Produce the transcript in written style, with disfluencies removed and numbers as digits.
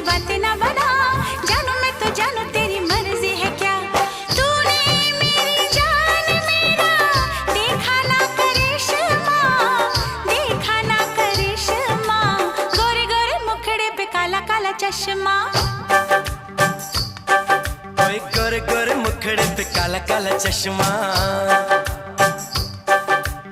मीठी बातें ना बना, जानू मैं तो जानू तेरी मर्जी है क्या। तूने मेरी जान मेरा देखा ना करिश्मा, देखा ना करिश्मा, गोरे गोरे मुखड़े पे काला काला चश्मा, गोरे गोरे मुखड़े पे काला काला चश्मा।